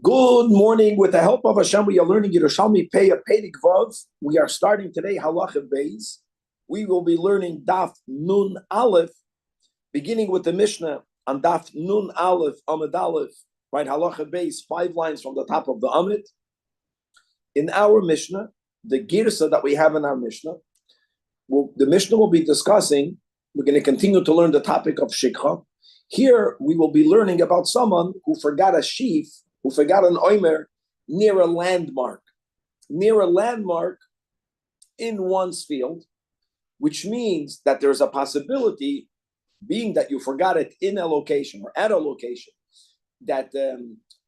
Good morning. With the help of Hashem, we are learning Yerushalmi Pei Pedig Vav. We are starting today Halacha Beis. We will be learning Daf Nun Aleph, beginning with the Mishnah on Daf Nun Aleph, Amud Aleph, right? Halacha Beis, 5 lines from the top of the Amud. In our Mishnah, the Girsa that we have in our Mishnah, the Mishnah will be discussing, we're going to continue to learn the topic of Shikha. Here, we will be learning about someone who forgot a sheaf, who forgot an oimer near a landmark in one's field, which means that there's a possibility, being that you forgot it in a location or at a location that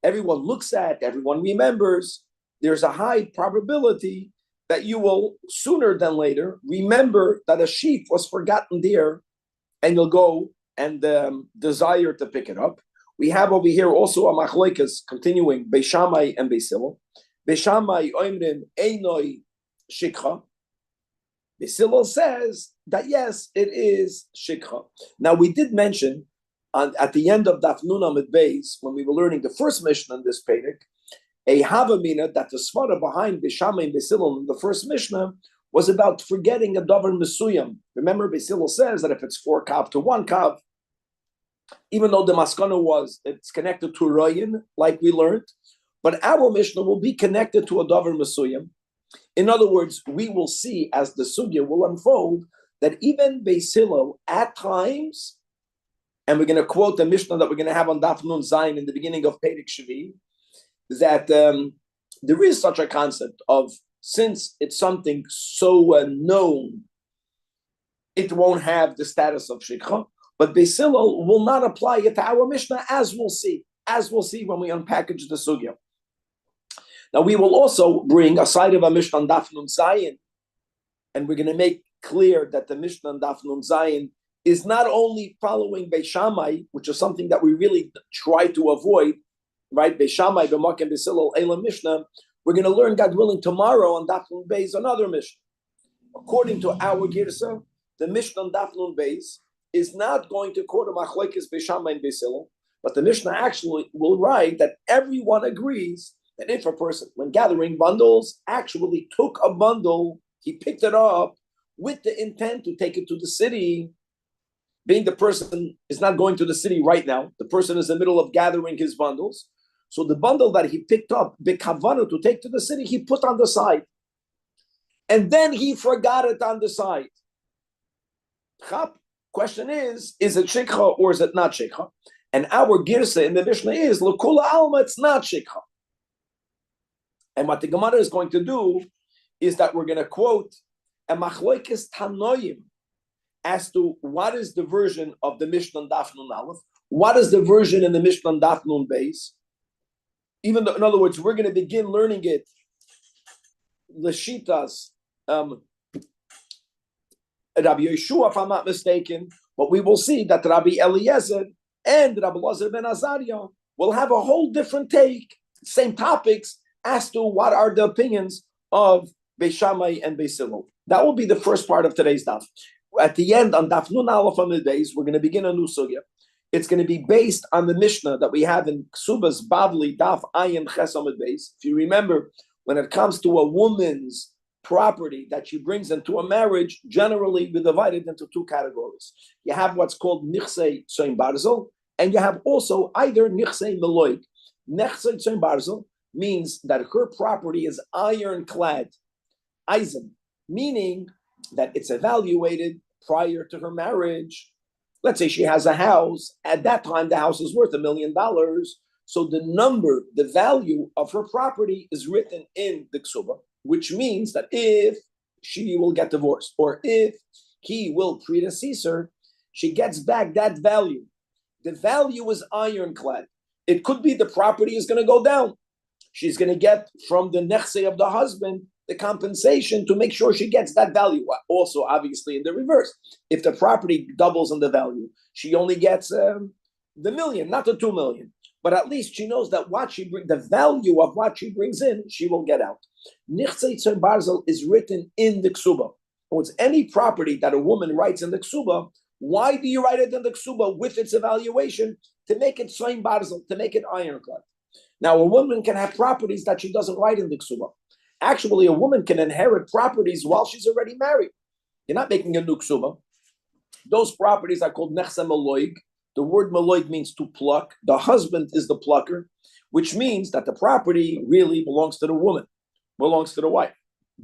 everyone looks at, everyone remembers, there's a high probability that you will sooner than later remember that a sheep was forgotten there, and you'll go and desire to pick it up. We have over here also a machloikas continuing Beis Shammai and Beis Hillel. Beis Shammai oimrim einoi shikha. Beis Hillel says that yes, it is shikha. Now we did mention at the end of Daf Nun Amud Beis, when we were learning the first Mishnah in this Perek, a havamina that the svara behind Beis Shammai and Beis Hillel in the first Mishnah was about forgetting a davar mesuyam. Remember, Beis Hillel says that if it's 4 kav to 1 kav, even though the maskana was, it's connected to Royin, like we learned, but our Mishnah will be connected to a davar mesuyam. In other words, we will see as the sugya will unfold that even Beis Hillel at times, and we're going to quote the Mishnah that we're going to have on Daf Nun Zayin in the beginning of Perek Shvi, that there is such a concept of, since it's something so known, it won't have the status of shikha. But Beis Hillel will not apply it to our Mishnah, as we'll see when we unpackage the sugya. Now we will also bring a side of a Mishnah on Daf Nun Zayin, and we're going to make clear that the Mishnah on Daf Nun Zayin is not only following Beis Shammai, which is something that we really try to avoid, right? Beis Shammai, B'Mak and Beis Hillel, Eila Mishnah. We're going to learn, God willing, tomorrow on Daf Nun Beis another Mishnah. According to our Girsa, the Mishnah on Daf Nun Beis is not going to quote a machlokes Beis Shammai and Beis Hillel, but the Mishnah actually will write that everyone agrees that if a person, when gathering bundles, actually took a bundle, he picked it up with the intent to take it to the city, being the person is not going to the city right now, the person is in the middle of gathering his bundles, so the bundle that he picked up, b'kavana, to take to the city, he put on the side. And then he forgot it on the side. Question is it shikha or is it not shikha? And our girsa in the Mishnah is l'kula alma, it's not shikha. And what the Gemara is going to do is that we're going to quote a machloikes tanoim as to what is the version of the Mishnah Daf Nun Aleph, what is the version in the Mishnah Daf Nun Beis. Even though, in other words, we're going to begin learning it l'shitas Rabbi Yeshua, if I'm not mistaken, but we will see that Rabbi Eliezer and Rabbi Lazar ben Azariah will have a whole different take, same topics, as to what are the opinions of Beis Shammai and Beis Hillel. That will be the first part of today's daf. At the end, on Daf Nun Aleph Amud Beis, we're going to begin a new sugya. It's going to be based on the Mishnah that we have in Ksubas Bavli Daf Ayin Ches Amud Beis. If you remember, when it comes to a woman's property that she brings into a marriage, generally we divide it into 2 categories. You have what's called nichsei tzoin barzel, and you have also either nichsei meloik. Nichsei tzoin barzel means that her property is ironclad, eisen, meaning that it's evaluated prior to her marriage. Let's say she has a house. At that time, the house is worth $1 million. So the value of her property is written in the ksuba, which means that if she will get divorced or if he will predecease her, she gets back that value. The value is ironclad. It could be the property is going to go down. She's going to get from the nechse of the husband the compensation to make sure she gets that value. Also, obviously, in the reverse, if the property doubles in the value, she only gets the million, not the 2 million. but at least she knows that the value of what she brings in, she will get out. Nichtzei Tzoyin Barzel is written in the ksuba. It's any property that a woman writes in the ksuba. Why do you write it in the ksuba with its evaluation? To make it Tzoyin Barzel, to make it ironclad. Now, a woman can have properties that she doesn't write in the ksuba. Actually, a woman can inherit properties while she's already married. You're not making a new ksuba. Those properties are called nechse meloig. The word meloig means to pluck. The husband is the plucker, which means that the property really belongs to the woman, belongs to the wife.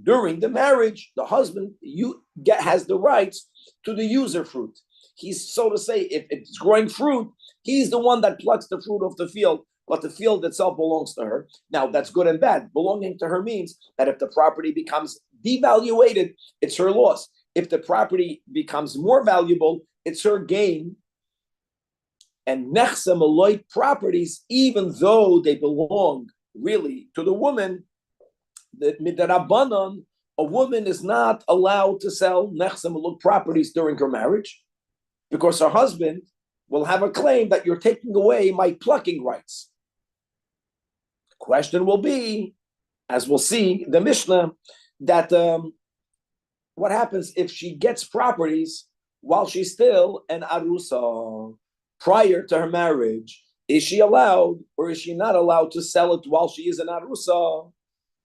During the marriage, the husband has the rights to the user fruit. He's, so to say, if it's growing fruit, he's the one that plucks the fruit of the field, but the field itself belongs to her. Now, that's good and bad. Belonging to her means that if the property becomes devaluated, it's her loss. If the property becomes more valuable, it's her gain. And nechse meloy properties, even though they belong really to the woman, the midrabanan, a woman is not allowed to sell nechse meloy properties during her marriage, because her husband will have a claim that you're taking away my plucking rights. The question will be, as we'll see the Mishnah, that what happens if she gets properties while she's still an arusa, prior to her marriage? Is she allowed or is she not allowed to sell it while she is an arusa?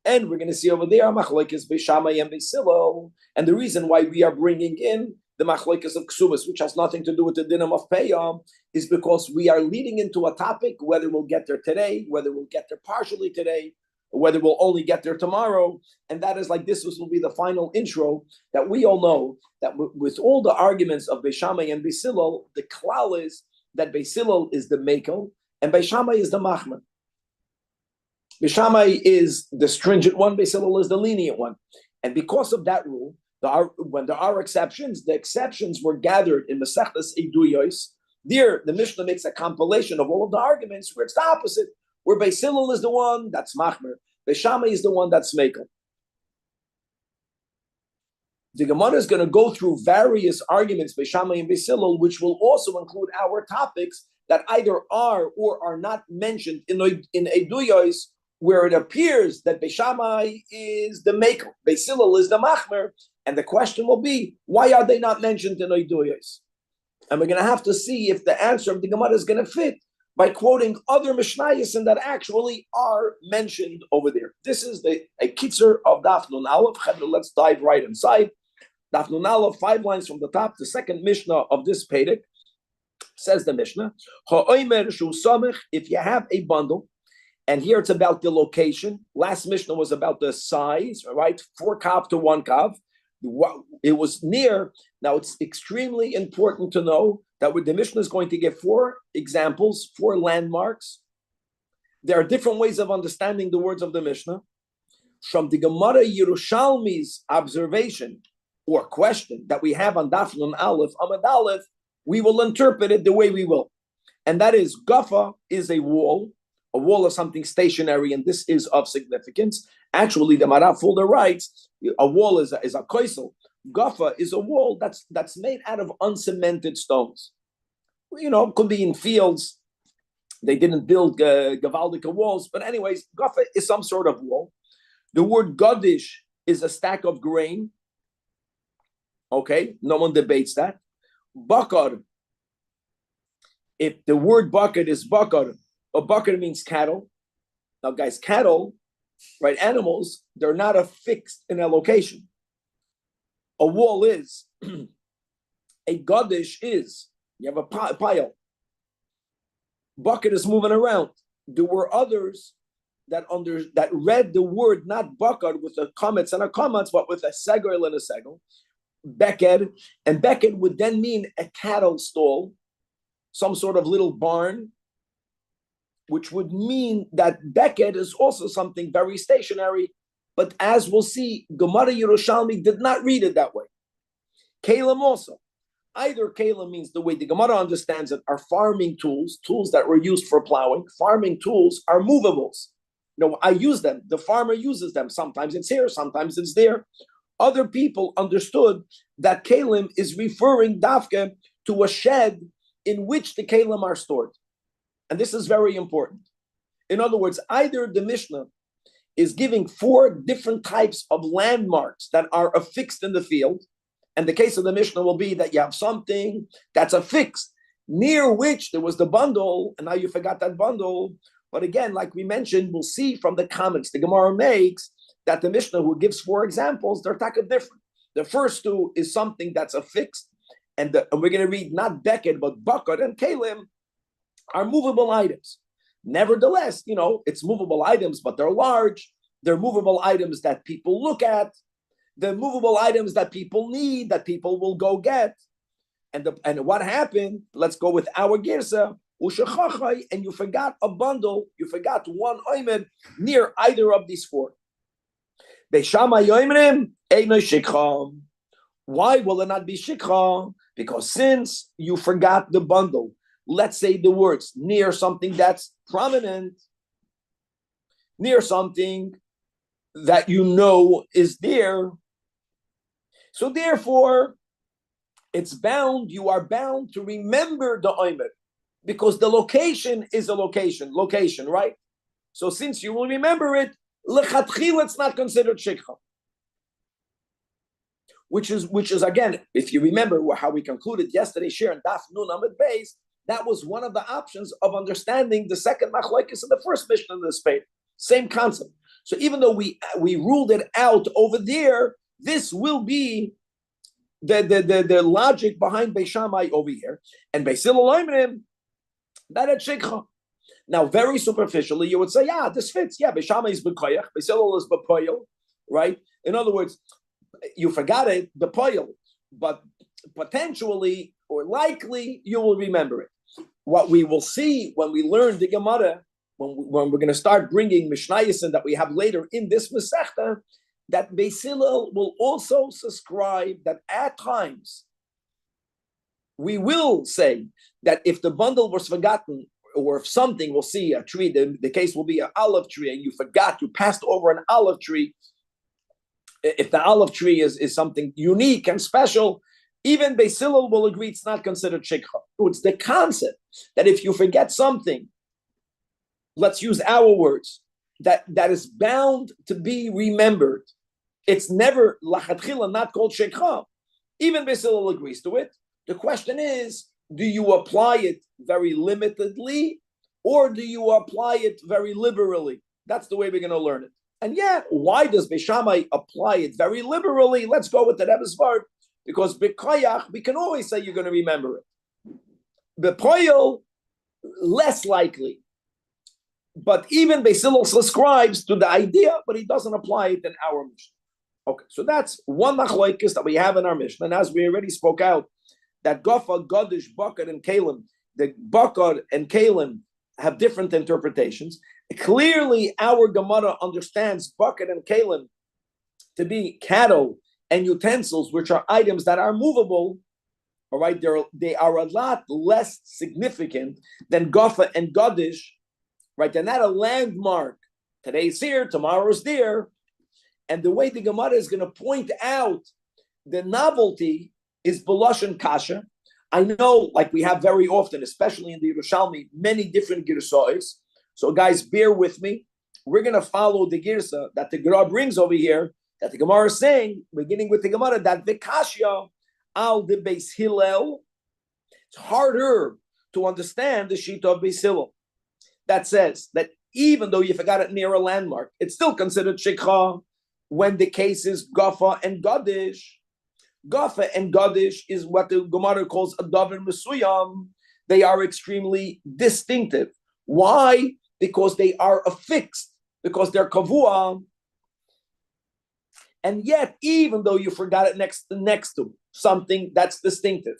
And we're going to see over there machlokes beishamai and beisilo, and the reason why we are bringing in the machlokes of ksubas, which has nothing to do with the dinam of payam, is because we are leading into a topic, whether we'll get there today, whether we'll get there partially today, whether we'll only get there tomorrow. And that is like, this will be the final intro, that we all know that with all the arguments of Beishamai and Beisilol, the klal is that Beisilol is the Mekel and Beishamai is the Machman. Beishamai is the stringent one, Beisilol is the lenient one. And because of that rule, when there are exceptions, the exceptions were gathered in Masechtas Eiduyois. There, the Mishnah makes a compilation of all of the arguments where it's the opposite, where Beisilol is the one that's Machmer, Beishamai is the one that's Mekel. The Gemara is going to go through various arguments, Beishamai and Beisilol, which will also include our topics that either are or are not mentioned in Eiduyois, where it appears that Beishamai is the Mekel, Beisilol is the Machmer, and the question will be, why are they not mentioned in Eiduyois? And we're going to have to see if the answer of the Gemara is going to fit by quoting other Mishnayos that actually are mentioned over there. This is a kitzur of Daf Nun Aleph. Let's dive right inside. Daf Nun Aleph, 5 lines from the top, the second Mishnah of this Perek, says the Mishnah, if you have a bundle, and here it's about the location. Last Mishnah was about the size, right? 4 kav to 1 kav. It was near. Now it's extremely important to know that the Mishnah is going to give 4 examples, 4 landmarks. There are different ways of understanding the words of the Mishnah. From the Gemara Yerushalmi's observation or question that we have on Daf Nun Aleph, Amud Aleph, we will interpret it the way we will. And that is, Gafa is a wall is something stationary, and this is of significance. Actually, the Mara Fulda writes, a wall is a koisel. Gafa is a wall that's made out of uncemented stones. Could be in fields. They didn't build Gavaldika walls, but anyways, Gafa is some sort of wall. The word Gadish is a stack of grain. Okay, no one debates that. Bakar, if the word bakar is bakar, a bakar means cattle. Now, guys, cattle, right, animals, they're not affixed in a location. A wall is. A Gadish is. You have a pile. Bucket is moving around. There were others that read the word not bucket with a comments and a comments, but with a segel and a segel. Beked, and Beked would then mean a cattle stall, some sort of little barn, which would mean that Beked is also something very stationary. But as we'll see, Gemara Yerushalmi did not read it that way. Kalim also. Either Kalim means the way the Gemara understands it are farming tools that were used for plowing. Farming tools are movables. I use them. The farmer uses them. Sometimes it's here, sometimes it's there. Other people understood that Kalim is referring dafke to a shed in which the Kalim are stored. And this is very important. In other words, either the Mishnah is giving 4 different types of landmarks that are affixed in the field. And the case of the Mishnah will be that you have something that's affixed, near which there was the bundle, and now you forgot that bundle. But again, like we mentioned, we'll see from the comments the Gemara makes that the Mishnah, who gives 4 examples, they're taka different. The first 2 is something that's affixed, and we're going to read not Beckett, but Bakar and Kalim are movable items. Nevertheless, it's movable items, but they're large. They're movable items that people look at. They're movable items that people need, that people will go get. And what happened? Let's go with our girsa. And you forgot a bundle. You forgot one oimed near either of these 4. Why will it not be shikha? Because since you forgot the bundle, let's say the words near something that's prominent, near something that is there. So therefore, you are bound to remember the oimed, because the location is a location, right? So since you will remember it, lechatchila, it's not considered shikha. Which is again, if you remember how we concluded yesterday, share and daf nun amid base, that was one of the options of understanding the second machlokes in the first Mishnah in the spade. Same concept. So even though we ruled it out over there, this will be the logic behind Beis Shammai over here, and Beis Hillel that at shikha. Now, very superficially, you would say, yeah, this fits. Yeah, Beis Shammai is b'koyach, Beis Hillel is b'poyel, right? In other words, you forgot it, the poil, but potentially or likely you will remember it. What we will see when we learn the Gemara, when we're going to start bringing Mishnayos that we have later in this Masechta, that Beis Hillel will also subscribe that at times we will say that if the bundle was forgotten, or if something, we'll see a tree, the case will be an olive tree, and you passed over an olive tree. If the olive tree is something unique and special, even Beis Hillel will agree it's not considered shikha. It's the concept that if you forget something, let's use our words, that is bound to be remembered, it's never lachatchila not called shikha. Even Beis Hillel agrees to it. The question is, do you apply it very limitedly, or do you apply it very liberally? That's the way we're going to learn it. And yet, why does Beis Shammai apply it very liberally? Let's go with the Rebbe's word, because b'koyach, we can always say you're going to remember it. B'poyel, less likely. But even Beis Hillel subscribes to the idea, but he doesn't apply it in our Mishnah. Okay, so that's one machlokes that we have in our Mishnah. And as we already spoke out, that Gofa, Godish, Bakar, and Kalim, the Bakar and Kalim have different interpretations. Clearly, our Gemara understands Bakar and Kalim to be cattle and utensils, which are items that are movable. All right, they are a lot less significant than Gofa and Godish. Right, they're not a landmark. Today's here, tomorrow's there. And the way the Gemara is going to point out the novelty is B'lashon Kasha. I know, like we have very often, especially in the Yerushalmi, many different girsas. So guys, bear with me. We're going to follow the girsa that the Gemara brings over here, that the Gemara is saying, beginning with the Gemara, that V'kashya al the Beis Hillel. It's harder to understand the Shita of Beis Hillel. That says that even though you forgot it near a landmark, it's still considered shikha when the case is Gafa and Gadish. Gafa and Gadish is what the Gemara calls a davar mesuyam. They are extremely distinctive. Why? Because they are affixed, because they're kavua. And yet, even though you forgot it next to something that's distinctive,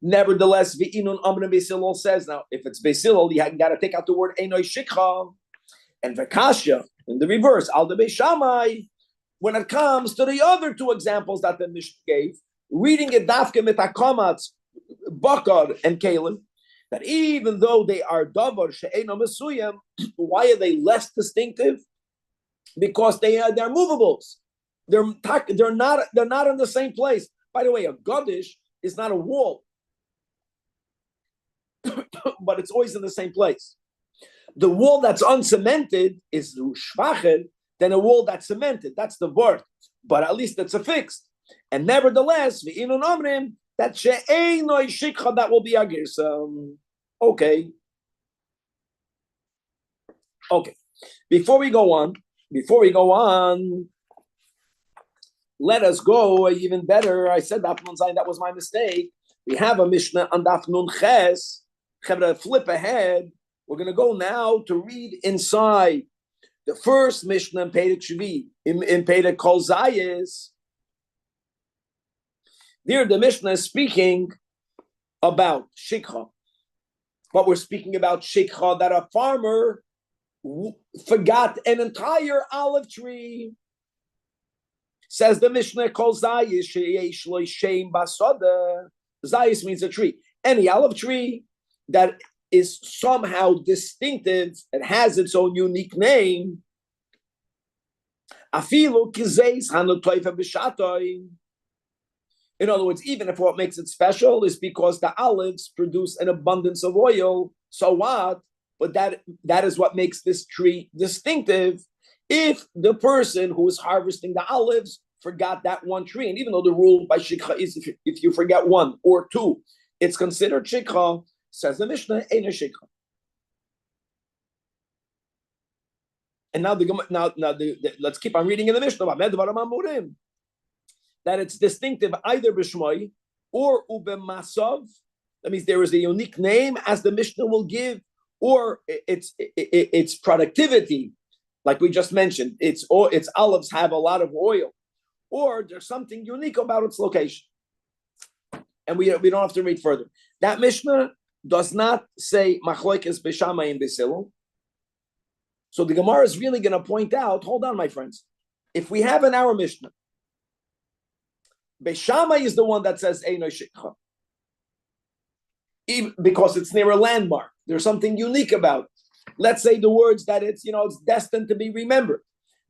nevertheless, V'inun Amr Beis Hillel says, now, if it's Beis Hillel, you got to take out the word Einoi Shikha, and V'kashya, in the reverse, Al de Beis Shammai, when it comes to the other 2 examples that the Mishnah gave, reading it Dafke Metakamats, Bakar and Kalim, that even though they are Davar She'eino Mesuyam, why are they less distinctive? Because they're movables. They're not in the same place. By the way, a Gadish is not a wall, but it's always in the same place. The wall that's uncemented is shvachet than a wall that's cemented. That's the word, but at least it's affixed. And nevertheless, v'inun omrim that she'einoi shikha, that will be a girsa. Okay. Before we go on, let us go even better. I said Daf Nun Zayin, that was my mistake. We have a Mishnah on Daf Nun Ches. Flip ahead. We're going to go now to read inside the first Mishnah in Perek Shvi, in Perek Kol Zayis. There, the Mishnah is speaking about shikha. But we're speaking about shikha, that a farmer forgot an entire olive tree. Says the Mishnah, Kol Zayis sheyesh lo sheim basada. Zayis means a tree. Any olive tree that is somehow distinctive, it has its own unique name. Afilu kizeis hanotoifa b'shatoy. In other words, even if what makes it special is because the olives produce an abundance of oil, so what? But that is what makes this tree distinctive. If the person who is harvesting the olives forgot that one tree, and even though the rule by shikha is if you forget one or two, it's considered shikha, says the Mishnah, ain't a shikha. And now let's keep on reading in the Mishnah. That it's distinctive either b'shmoi or ubemasav. That means there is a unique name, as the Mishnah will give, or its productivity, like we just mentioned. Its olives have a lot of oil, or there's something unique about its location. And we don't have to read further. That Mishnah does not say machlokes b'shamai and b'silul. So the Gemara is really going to point out, hold on, my friends, if we have in our Mishnah, Beishamai is the one that says Eino Shikha, because it's near a landmark. There's something unique about it. Let's say the words that it's destined to be remembered.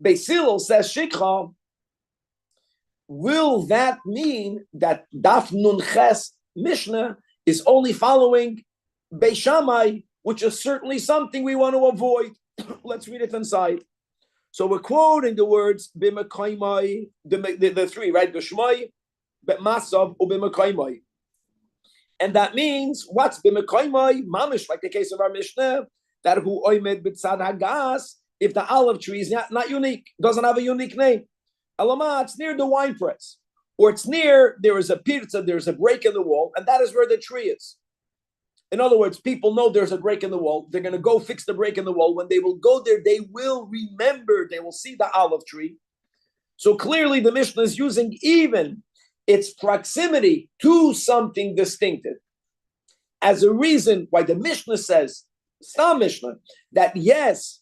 Beisilul says Shikha. Will that mean that Daf Nun Ches Mishnah is only following Beishamai, which is certainly something we want to avoid? Let's read it inside. So we're quoting the words b'mekaymai, the three, right? B'shmai, b'masav, u'b'mekaymai. And that means what's b'mekaymai? Mamish, like the case of our Mishnah, that hu oimed b'tzad hagas, if the olive tree is not unique, doesn't have a unique name. Alama, it's near the wine press, or it's near, there is a pirza, there's a break in the wall, and that is where the tree is. In other words, people know there's a break in the wall. They're going to go fix the break in the wall. When they will go there, they will remember, they will see the olive tree. So clearly the Mishnah is using even its proximity to something distinctive as a reason why the Mishnah says, Stam Mishnah, that yes,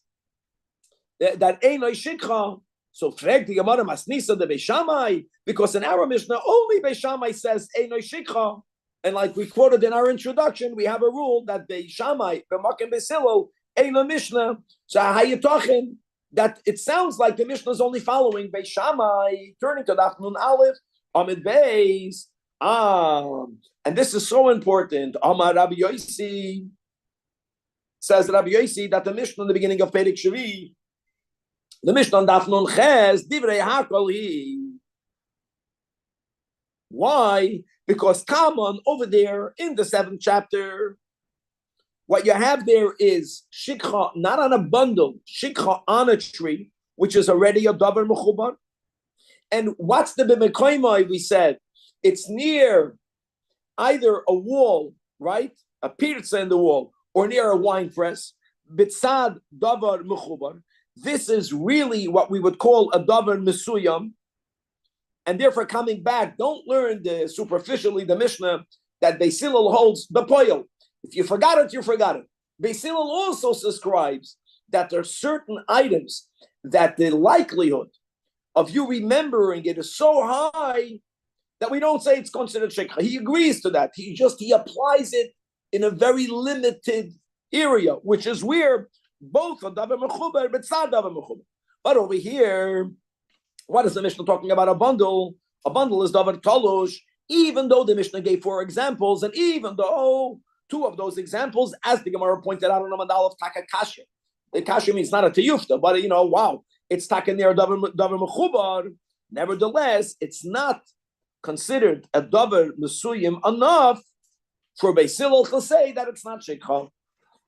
that Einoi Shikha. So frag the Gemara Masnisa the Beishamai, because in our Mishnah only Beishamai says Einoi Shikha. And like we quoted in our introduction, we have a rule that Beishamai, B'makim Beisilo, Eino Mishnah. So how you talking that it sounds like the Mishnah is only following Beishamai, turning to Daf Nun Aleph, Amid Beis. And this is so important. Amar Rabbi Yosi, says Rabbi Yosi, that the Mishnah in the beginning of Perek Shvi, the Mishnah on Daf Nun Ches, Divrei Hakol Hi. Why? Because Talmud over there in the 7th chapter, what you have there is shikha, not on a bundle, shikha on a tree, which is already a davar mechubar. And what's the b'mekoymai? We said it's near either a wall, right, a pirza in the wall, or near a wine press. Bitzad davar mechubar. This is really what we would call a davar mesuyam. And therefore, coming back, don't learn superficially the Mishnah that Beis Hillel holds the poil. If you forgot it, you forgot it. Beis Hillel also subscribes that there are certain items that the likelihood of you remembering it is so high that we don't say it's considered shikha. He agrees to that. He applies it in a very limited area, which is where both are davar mechubar, but tzad davar mechubar. But over here, what is the Mishnah talking about? A bundle. A bundle is davar talosh. Even though the Mishnah gave 4 examples, and even though 2 of those examples, as the Gemara pointed out on Amad Aleph, takakasha, The kasha means not a tiyufta, but wow, it's taken near davar mechubar. Nevertheless, it's not considered a davar mesuyim enough for Beis Hillel to say that it's not shikha.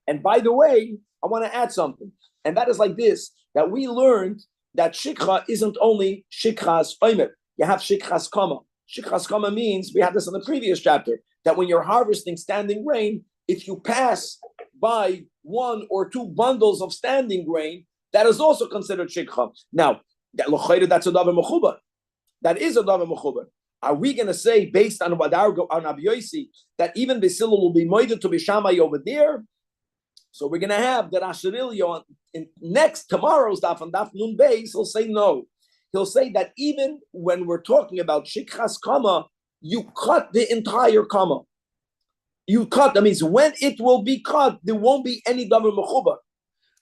And by the way, I want to add something, and that is like this: that we learned that shikha isn't only shikha's omer. You have shikha's kama. Shikha's kama means, we had this in the previous chapter, that when you're harvesting standing grain, if you pass by 1 or 2 bundles of standing grain, that is also considered shikha. Now, that's a davar mechubar. That is a davar mechubar. Are we going to say, based on what on Rabbi Yossi, that even Beis Hillel will be moided to Beishamai over there? So we're going to have the Rashirilio in next tomorrow's daf on daf nun beis. He'll say no. He'll say that even when we're talking about shikchas kama, you cut the entire kama. You cut. That means when it will be cut, there won't be any davar mechubar.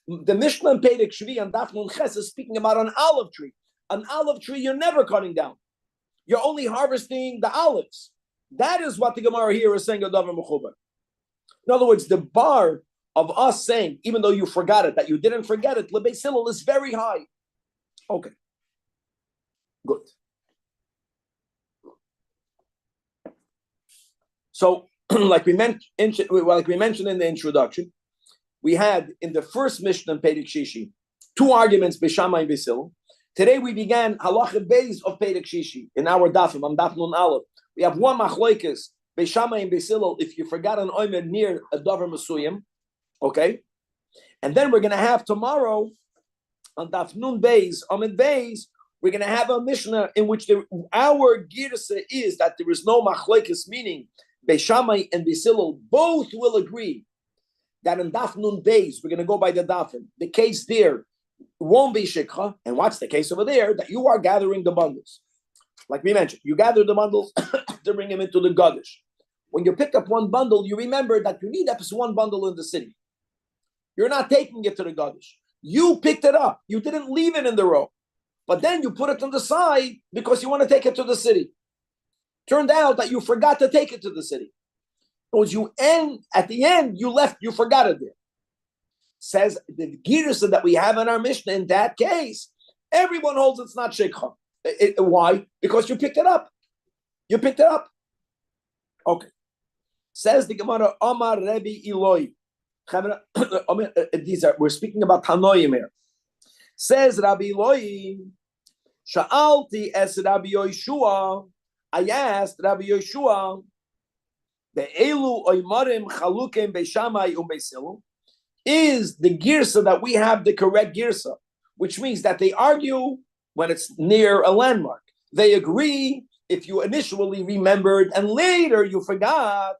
The Mishnah in Perek Shvi and daf nun ches is speaking about an olive tree. An olive tree you're never cutting down. You're only harvesting the olives. That is what the Gemara here is saying a davar mechubar. In other words, the bar of us saying, even though you forgot it, that you didn't forget it, Beis Hillel is very high. Okay, good. So, like we mentioned in the introduction, we had in the first Mishnah in Perek Shishi 2 arguments Beishamai and Beis Hillel. Today we began halacha beis of Perek Shishi in our dafim on daf nun aleph. We have 1 machlokes Beishamai and Beis Hillel if you forgot an omer near a davar mesuyim. Okay, and then we're going to have tomorrow on Daf Nun Beis, Amid Beis, we're going to have a Mishnah in which our girsa is that there is no machlokes, meaning Beishamai and Beis Hillel both will agree that in Daf Nun Beis we're going to go by the Dafim. The case there won't be shikha, and what's the case over there? That you are gathering the bundles, like we mentioned. You gather the bundles to bring them into the Gadish. When you pick up 1 bundle, you remember that you need at least 1 bundle in the city. You're not taking it to the Gadish. You picked it up. You didn't leave it in the row. But then you put it on the side because you want to take it to the city. Turned out that you forgot to take it to the city. At the end, you forgot it there. Says the girsa that we have in our Mishnah, in that case, everyone holds it's not shikha. Why? Because you picked it up. You picked it up. Okay. Says the Gemara, Amar Rabbi Eloi. We're speaking about Tanoim here. Says Rabbi Eloi, Sha'alti es Rabbi Yoshua. I asked Rabbi Yoshua, Be'elu oimarim chalukim Beishamai Beis Hillel. Is the girsa that we have the correct girsa? Which means that they argue when it's near a landmark. They agree if you initially remembered and later you forgot.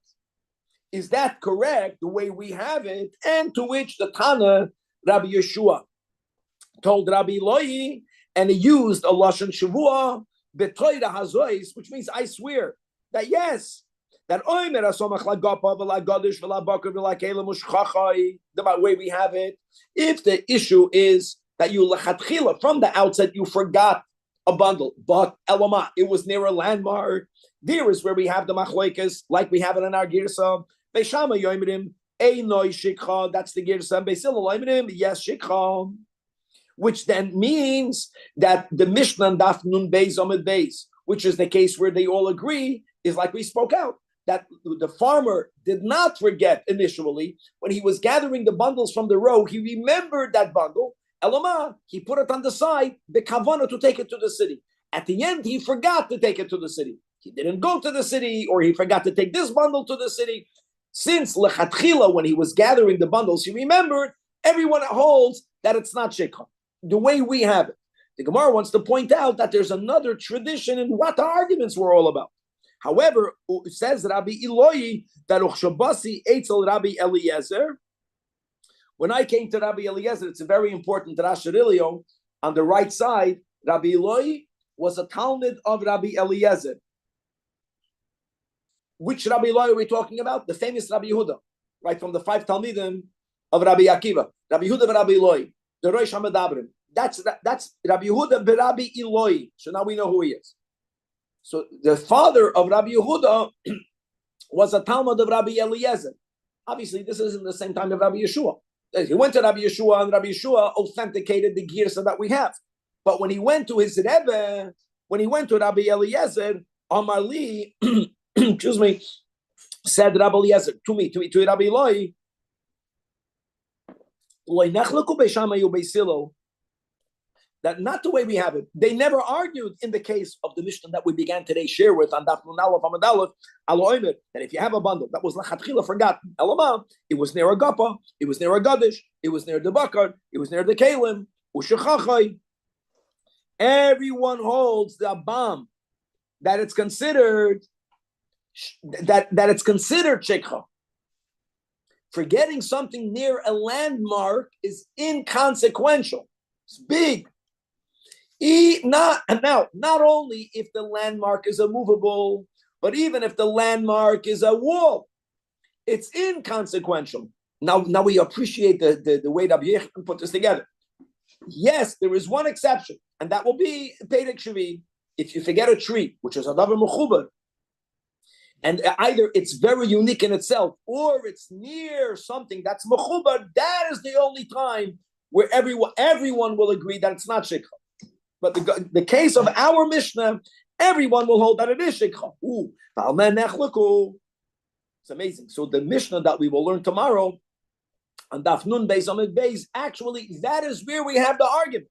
Is that correct, the way we have it? And to which the Tana, Rabbi Yeshua, told Rabbi Eloi, and he used a Lashon Shavua, Betoida Hazois, which means I swear that yes, that the way we have it, if the issue is that you lechatchila, from the outset you forgot a bundle, but elama, it was near a landmark, there is where we have the machlokes, like we have it in our girsa. Beishama yoimrim einoi shikha. That's the girsa. Beis Hillel yoimrim yes shikha, which then means that the Mishnah Daf Nun Beis Amid Beis, which is the case where they all agree, is like we spoke out, that the farmer did not forget initially when he was gathering the bundles from the row. He remembered that bundle. Elama, he put it on the side, the kavana to take it to the city. At the end, he forgot to take it to the city. He didn't go to the city, or he forgot to take this bundle to the city. Since lechatchila, when he was gathering the bundles, he remembered, everyone holds that it's not shikha, the way we have it. The Gemara wants to point out that there's another tradition in what the arguments were all about. However, it says Rabbi Eloi that Uchshabasi Eitzel Rabbi Eliezer. When I came to Rabbi Eliezer, it's a very important Rashirilio on the right side. Rabbi Eloi was a Talmud of Rabbi Eliezer. Which Rabbi Eloi are we talking about? The famous Rabbi Yehuda, right from the 5 Talmidim of Rabbi Akiva. Rabbi Yehuda and Rabbi Eloi, the Rosh HaMedabrim. That's Rabbi Yehuda Rabbi Eloi. So now we know who he is. So the father of Rabbi Yehuda was a Talmud of Rabbi Eliezer. Obviously, this is in the same time of Rabbi Yeshua. He went to Rabbi Yeshua, and Rabbi Yeshua authenticated the girsa that we have. But when he went to his Rebbe, when he went to Rabbi Eliezer, Amar Li, excuse me, said Rabbi Eliezer to Rabbi Eloi, that not the way we have it. They never argued in the case of the Mishnah that we began today's share with on Daf Nun Aleph Amud Aleph, that if you have a bundle that was lachatchila forgotten, Elamah, it was near a gapa, it was near a gadish, it was near the bakar, it was near the kalim, ushechachai. Everyone holds the abam that it's considered that it's considered shekha. Forgetting something near a landmark is inconsequential. It's big. Not only if the landmark is immovable, but even if the landmark is a wall, it's inconsequential. Now we appreciate the way Rabbi Yechon put this together. Yes, there is one exception, and that will be Pedek Shavi. If you forget a tree, which is a davar mechubar, and either it's very unique in itself, or it's near something that's mechubar, that is the only time where everyone will agree that it's not shikha. But the case of our Mishnah, everyone will hold that it is shikha. It's amazing. So the Mishnah that we will learn tomorrow, on Daf Nun Beis Amud Beis, actually, that is where we have the argument.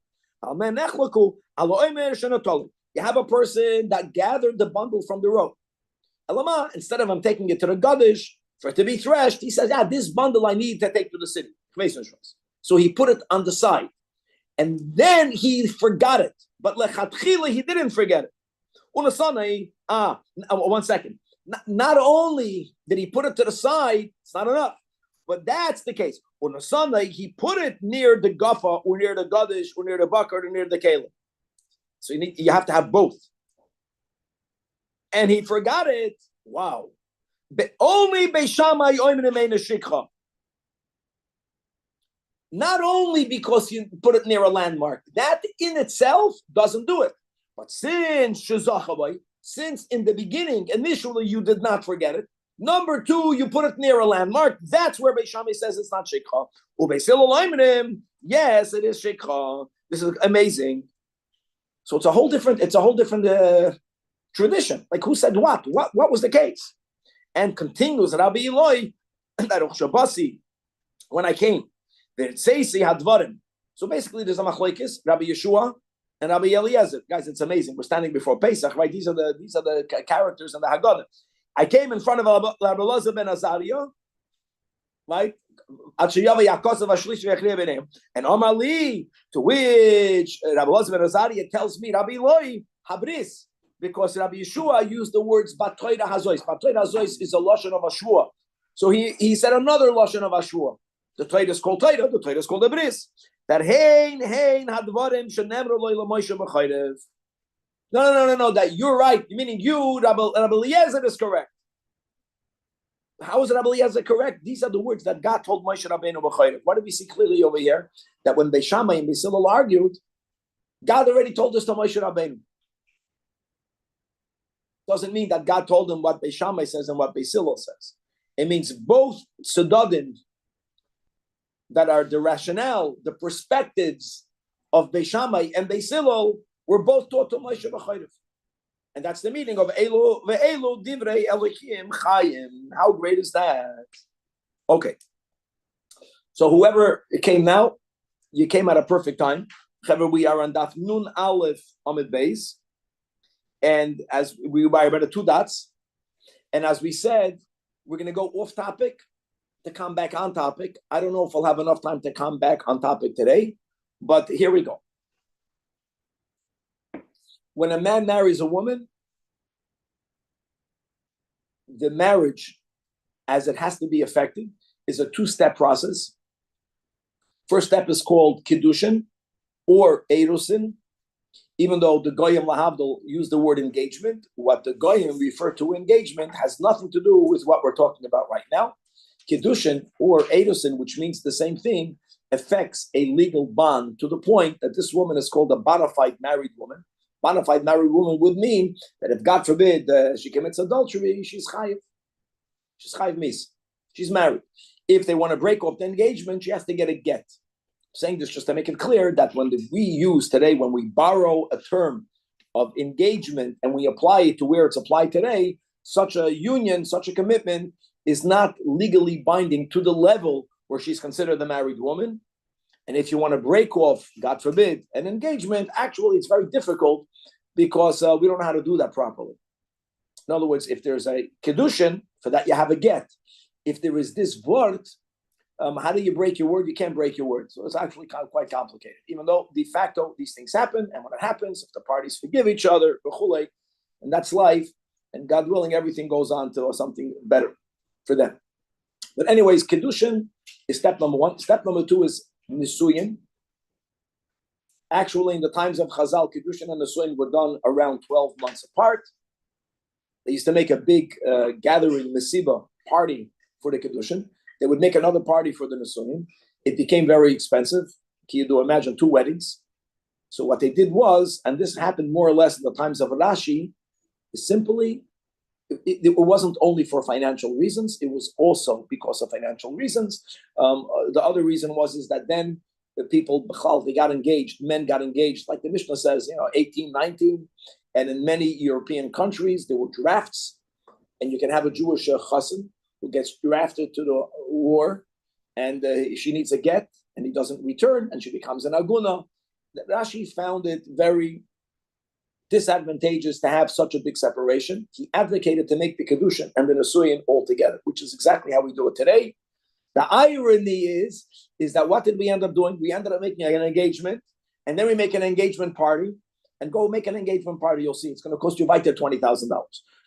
You have a person that gathered the bundle from the road. Instead of him taking it to the Gadish for it to be threshed, he says, this bundle I need to take to the city. So he put it on the side. And then he forgot it. But lechatchila, he didn't forget it. One second. Not only did he put it to the side, it's not enough. But that's the case. On a Sunday, he put it near the Gaffa, or near the Gadish, or near the Bakar, or near the Kalim. So you have to have both. And he forgot it. Wow. Only Beishamai Oimene Shikha. Not only because you put it near a landmark, that in itself doesn't do it. But since in the beginning, initially you did not forget it. Number two, you put it near a landmark. That's where Beis Shammai says it's not shikha. Yes, it is shikha. This is amazing. So it's a whole different tradition. Like who said what? What was the case? And continues Rabbi Eloi that Shabasi, when I came, so basically there's a machlokes, Rabbi Yeshua and Rabbi Eliezer. Guys, it's amazing. We're standing before Pesach, right? These are the characters in the Haggadah. I came in front of Rabbi Elazar ben Azariah, right? And Amali, to which Rabbi Elazar ben Azariah tells me, Rabbi Eloi, Habris, because Rabbi Yeshua used the words Batoida Hazois. Batoida Hazois is a lashon of Ashua. So he said another lashon of Ashua. The Torah is called Torah, the Torah is called the Bris. That hein hadvarim shenemru lo Moshe b'chayrev. No, that you're right, meaning you, Rabbi Eliezer is correct. How is Rabbi Eliezer correct? These are the words that God told Moshe Rabbeinu b'chayrev. What do we see clearly over here? That when Beis Shammai and Beis Hillel argued, God already told us to Moshe Rabbeinu. Doesn't mean that God told them what Beis Shammai says and what Beis Hillel says. It means both Sedadim, that are the rationale, the perspectives of Beis Shammai and Beis Hillel were both taught to Moshe b'chayrev. And that's the meaning of Elu ve'elu divrei Elohim chayim. How great is that? Okay. So whoever came now, you came at a perfect time. We are on Daf Nun Aleph Amud Beis. And as we were about 2 dots. And as we said, we're going to go off topic to come back on topic. I don't know if I'll have enough time to come back on topic today, but here we go. When a man marries a woman, the marriage, as it has to be effective, is a 2-step process. First step is called Kiddushin or Erusin, even though the Goyim Lahavdil use the word engagement. What the Goyim refer to engagement has nothing to do with what we're talking about right now. Kiddushin or Erusin, which means the same thing, affects a legal bond to the point that this woman is called a bona fide married woman. Bona fide married woman would mean that if, God forbid, she commits adultery, she's chayiv. She's chayiv mis. She's married. If they want to break off the engagement, she has to get a get. I'm saying this just to make it clear that when we use today, when we borrow a term of engagement and we apply it to where it's applied today, such a union, such a commitment is not legally binding to the level where she's considered a married woman. And if you want to break off, God forbid, an engagement, actually it's very difficult because we don't know how to do that properly. In other words, if there's a kedushin, for that you have a get. If there is this word, how do you break your word? You can't break your word. So it's actually quite complicated. Even though de facto these things happen, and when it happens, if the parties forgive each other, and that's life, and God willing, everything goes on to something better for them. But anyways, kedushin is step number one. Step number two is nisuyin. Actually, in the times of Chazal, kedushin and nisuyin were done around 12 months apart. They used to make a big gathering, mesiba, party for the kedushin. They would make another party for the nisuyin. It became very expensive. Can you do imagine 2 weddings? So what they did was, and this happened more or less in the times of Rashi, is simply, it wasn't only for financial reasons, it was also because of financial reasons. The other reason is that then the people, they got engaged, men got engaged, like the Mishnah says, 18, 19, and in many European countries, there were drafts, and you can have a Jewish chassan who gets drafted to the war, and she needs a get, and he doesn't return, and she becomes an aguna. Rashi found it very disadvantageous to have such a big separation. He advocated to make the kedushin and the nisuyin all together, which is exactly how we do it today. The irony is that what did we end up doing? We ended up making an engagement, and then we make an engagement party, and go make an engagement party. You'll see it's going to cost you by $20,000.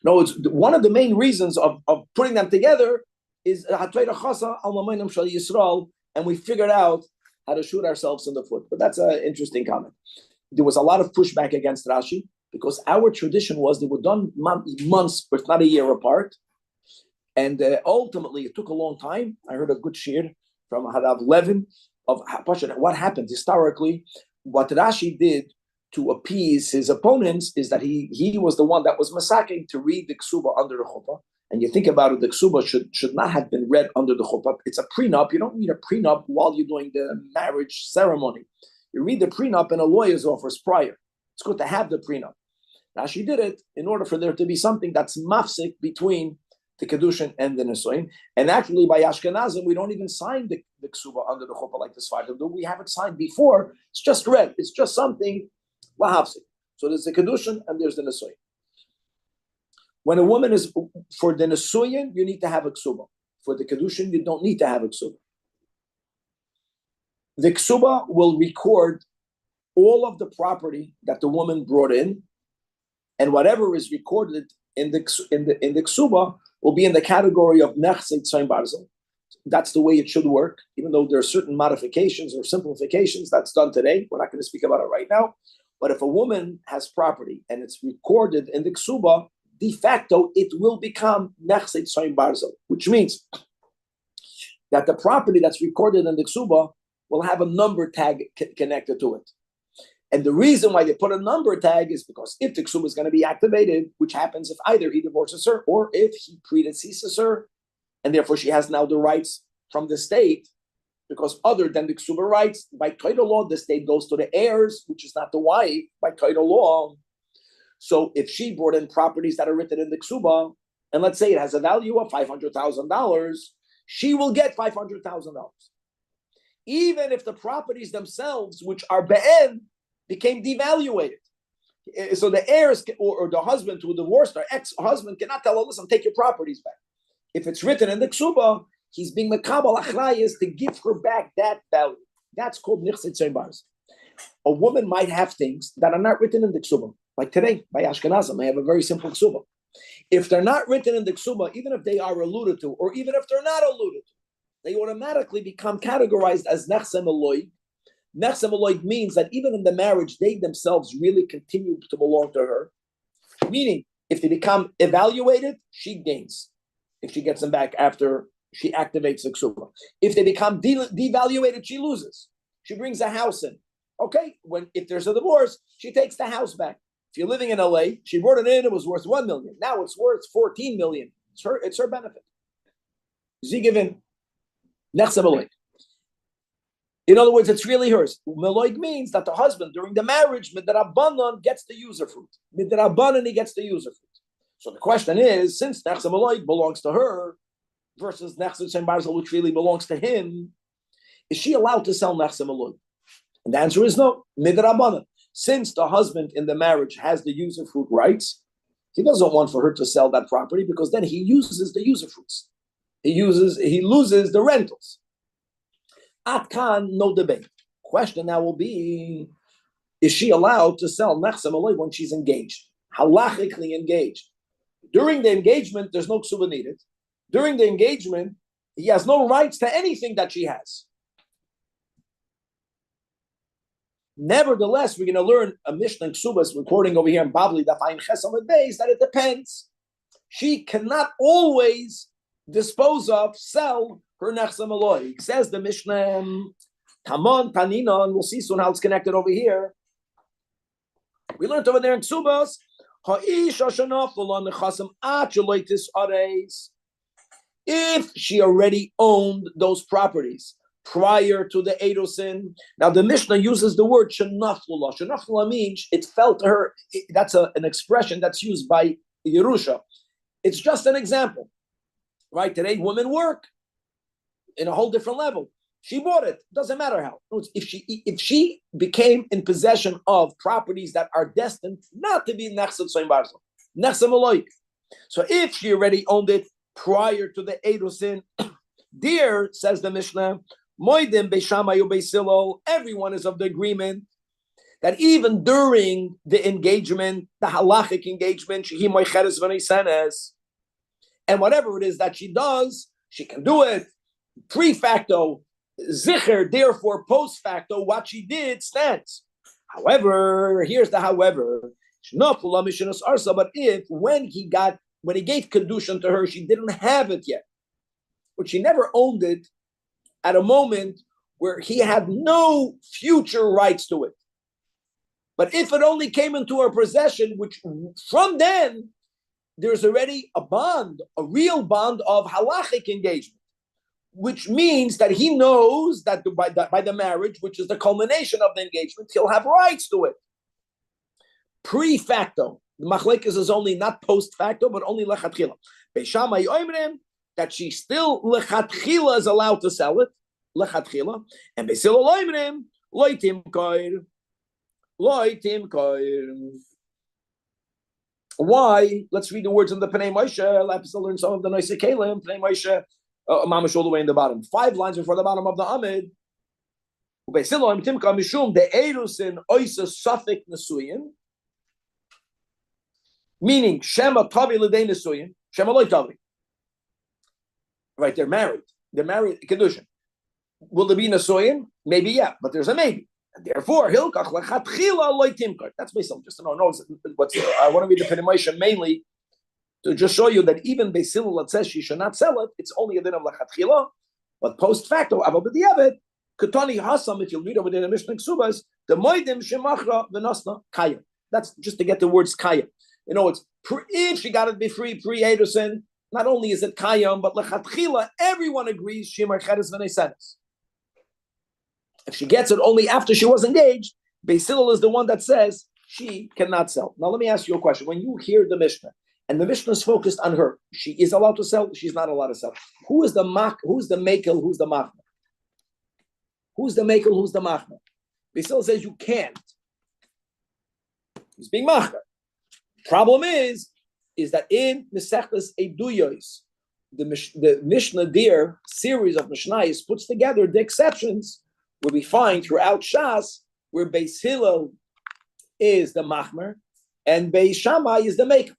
No, it's one of the main reasons of putting them together is and we figured out how to shoot ourselves in the foot. But that's an interesting comment. There was a lot of pushback against Rashi because our tradition was they were done months, if not a year apart. And ultimately, it took a long time. I heard a good shir from Harav Levin of what happened historically. What Rashi did to appease his opponents is that he was the one that was masaking to read the ksuba under the chuppah. And you think about it, the ksuba should not have been read under the chuppah. It's a prenup. You don't need a prenup while you're doing the marriage ceremony. You read the prenup in a lawyer's office prior. It's good to have the prenup. Rashi did it in order for there to be something that's mafsik between the kedushin and the nisuyin. And actually, by Ashkenazim, we don't even sign the ksuba under the chuppah like the Sfardim do. We have it signed before. It's just read. It's just something lahafsik. So there's the kedushin and there's the nisuyin. When a woman is for the nisuyin, you need to have a ksuba. For the kedushin, you don't need to have a ksuba. The ksuba will record all of the property that the woman brought in, and whatever is recorded in the ksuba will be in the category of nechsei tzayin barzel. That's the way it should work, even though there are certain modifications or simplifications that's done today. We're not going to speak about it right now. But if a woman has property and it's recorded in the ksuba, de facto, it will become nechsei tzayin barzel, which means that the property that's recorded in the ksuba will have a number tag connected to it. And the reason why they put a number tag is because if the ksuba is going to be activated, which happens if either he divorces her or if he predeceases her, and therefore she has now the rights from the state, because other than the ksuba rights, by title law, the state goes to the heirs, which is not the wife, by title law. So if she brought in properties that are written in the ksuba, and let's say it has a value of $500,000, she will get $500,000. Even if the properties themselves, which are be'en, became devaluated. So the heirs or the husband who divorced her, ex-husband, cannot tell her, listen, take your properties back. If it's written in the ksuba, he's being makabel achrayis to give her back that value. That's called nechsei tzayin barzel. A woman might have things that are not written in the ksuba. Like today, by Ashkenazim, I have a very simple ksuba. If they're not written in the ksuba, even if they are alluded to, or even if they're not alluded to, they automatically become categorized as nechsem eloy. Nechsem eloy means that even in the marriage, they themselves really continue to belong to her. Meaning, if they become evaluated, she gains. If she gets them back after she activates the ksuba. If they become devaluated, she loses. She brings a house in. Okay, if there's a divorce, she takes the house back. If you're living in LA, she brought it in, it was worth $1 million. Now it's worth $14 million. It's her benefit. Sie given nechse meloik. In other words, it's really hers. Meloik means that the husband, during the marriage, midrabanan gets the user fruit. Midrabanan, he gets the user fruit. So the question is, since nechse meloik belongs to her versus nechse shem barzel, which really belongs to him, is she allowed to sell nechse meloik? And the answer is no. Midrabanan. Since the husband in the marriage has the user fruit rights, he doesn't want for her to sell that property because then he uses the user fruits. He loses the rentals. Atkan, no debate. Question now will be, is she allowed to sell nechse meloik when she's engaged? Halachically engaged. During the engagement, there's no ksuba needed. During the engagement, he has no rights to anything that she has. Nevertheless, we're going to learn a Mishnah Ksubas recording over here in Babli Dafayin Chesamad Beis that it depends. She cannot always dispose of, sell her nechse meloik. Says the Mishnah, Tamon, Taninon, we'll see soon how it's connected over here. We learned over there in Ksubas, if she already owned those properties prior to the Eidosin. Now the Mishnah uses the word shenaflula. Shenaflula means it fell to her. That's an expression that's used by Yerusha. It's just an example, right? Today women work in a whole different level. She bought it. Doesn't matter how. If she became in possession of properties that are destined not to be nechse tzoyin barzel, nechse meloik. So if she already owned it prior to the Eidosin, dear, says the Mishnah, Moedim Beishamai Beisilo, everyone is of the agreement that even during the engagement, the halachic engagement, Shehi Moicheres V'Nisenes, and whatever it is that she does, she can do it pre facto, zicher, therefore post facto, what she did stands. However, here's the however. But if when he gave kedushin to her, she didn't have it yet, but she never owned it at a moment where he had no future rights to it. But if it only came into her possession, which from then, there's already a bond, a real bond of halachic engagement, which means that he knows that by the marriage, which is the culmination of the engagement, he'll have rights to it. Pre-facto. The machlekes is only not post-facto, but only lechatchila. Beishamai oimrim, that she still lechatchila is allowed to sell it, lechatchila, and beisilo loimrim, loitim koir. Why? Let's read the words in the Pnei Moshe. Let's learn some of the Noisei Kelim. Pnei Moshe, mamash all the way in the bottom. 5 lines before the bottom of the Amid. Beisilo loitim koir mishum de erusin oisa safik nesuyin. Meaning, Shema Tavi L'dei Nesuyin, Shema Loi Tavi. Right, they're married. They're married, Kedushin. Will there be Nesuyin? Maybe, yeah, but there's a maybe. And therefore, Hilkach Lechatchila Loi Timkar. That's basically just to know. I want to read the Pnei Moshe mainly to just show you that even Beis Hillel that says she should not sell it, it's only a din of Lechatchila, but post facto, Abba B'diavad, Ketani Hasam, if you'll read over there in the Mishnah Ksubas, the Moedim Shemachra V'Nasna Kaya. That's just to get the words Kaya. You know, it's if she got it be free pre-Eidosin, not only is it Kayam, but Lechatchila, everyone agrees Shemar Cheres V'Neisenes. If she gets it only after she was engaged, Beis Hillel is the one that says she cannot sell. Now let me ask you a question. When you hear the Mishnah, and the Mishnah is focused on her, she is allowed to sell, she's not allowed to sell. Who is the Mekel, who's the Machmer? Who's the Mekel, who's the Machmer? Beis Hillel says you can't. He's being Machmer. Problem is that in Mesechtes Eduyos, the Mishnah Dir series of Mishnayos puts together the exceptions where we find throughout Shas where Beis Hillel is the Machmer and Beis Shammai is the Mekel.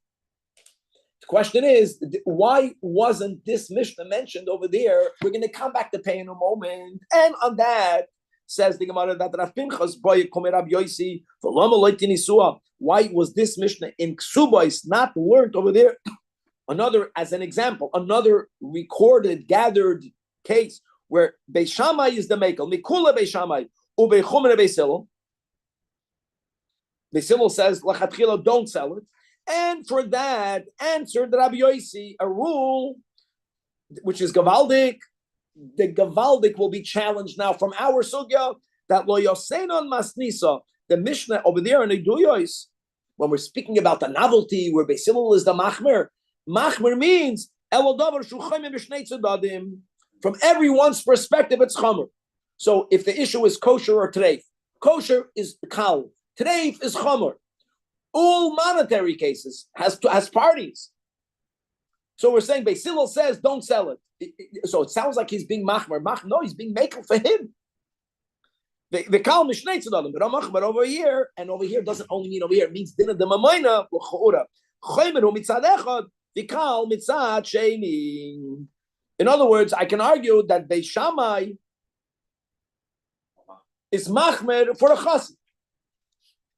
The question is, why wasn't this Mishnah mentioned over there? We're going to come back to pay in a moment. And on that, says the Gemara that Rav Pinchas boy Rabbi Yosi why was this Mishnah in Ksubais not learned over there? As an example, another recorded, gathered case where Beis Shammai is the Mekel, Mikula Beis Shammai, Ubeichumene Beis Hillel. Beis Hillel says Lachatchila don't sell it, and for that answered Rabbi Yosi a rule which is gavaldik, the gavaldik will be challenged now from our sugya that lo yosenon masnisa, the Mishnah over there in the Duyos, when we're speaking about the novelty, where Beis Hillel is the machmer. Machmer means from everyone's perspective, it's chomer. So if the issue is kosher or treif, kosher is kal, treif is chomer. All monetary cases has parties. So we're saying Beis Hillel says don't sell it. So it sounds like he's being machmer. No, he's being makel for him. The kal mishnei tzaddim, but over here, and over here doesn't only mean over here. It means dinner de mamayna v'choura. Chomer hu mitzad echad, the kal mitzad sheini. In other words, I can argue that Beis Shammai is machmer for a chassid.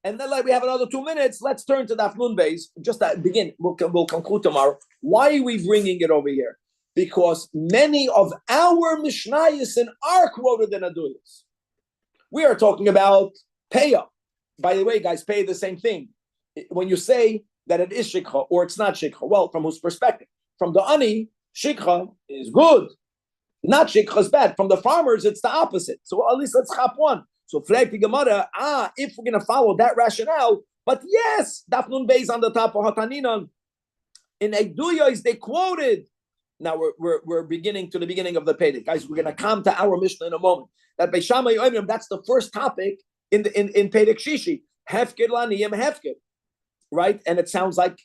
And then, like we have another 2 minutes, let's turn to Daf Nun Beis. Just to begin, we'll conclude tomorrow. Why are we bringing it over here? Because many of our Mishnayos are quoted in Aduyos. We are talking about Peah. By the way, guys, Peah the same thing. When you say that it is Shikha or it's not Shikha, well, from whose perspective? From the Ani, Shikha is good. Not Shikha is bad. From the farmers, it's the opposite. So at least let's chop one. So flag the Gemara, if we're going to follow that rationale, but yes, Daf Nun Beis on the top of Hataninon. In Eiduyos, they quoted. Now we're beginning to the beginning of the Pedic. Guys, we're going to come to our Mishnah in a moment. That Beis Shammai Oimrim, that's the first topic in Pedic Shishi. Hefker laniyim hefker. Right? And it sounds like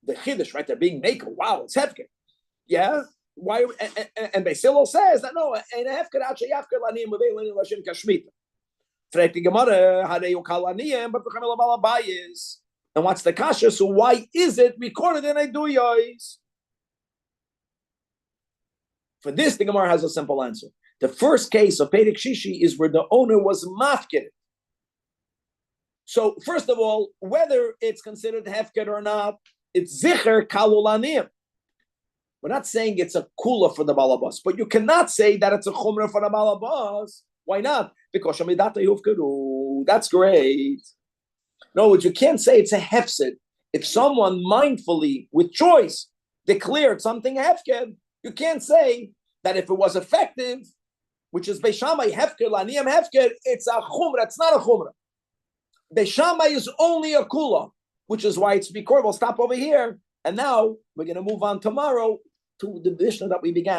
the Chiddush, right? They're being naked. Wow, it's hefker. Yeah? Why? And Beis Hillel says that no, and hefker actually hefker laniyim v'veilanim l'Hashem kashmita. But and what's the kasha? So why is it recorded in Eiduyos? For this, the Gemara has a simple answer. The first case of Pedic Shishi is where the owner was mafkid. So first of all, whether it's considered hefker or not, it's zicher kalulanim. We're not saying it's a kula for the balabas, but you cannot say that it's a chumrah for the balabas. Why not? Because that's great. No, you can't say it's a hefsid. If someone mindfully, with choice, declared something hefker, you can't say that if it was effective, which is Beis Shammai hefker, laniyam hefker, it's a chumrah. It's not a chumrah. Beis Shammai is only a kula, which is why it's recorded. We'll stop over here. And now we're going to move on tomorrow to the Mishnah that we began.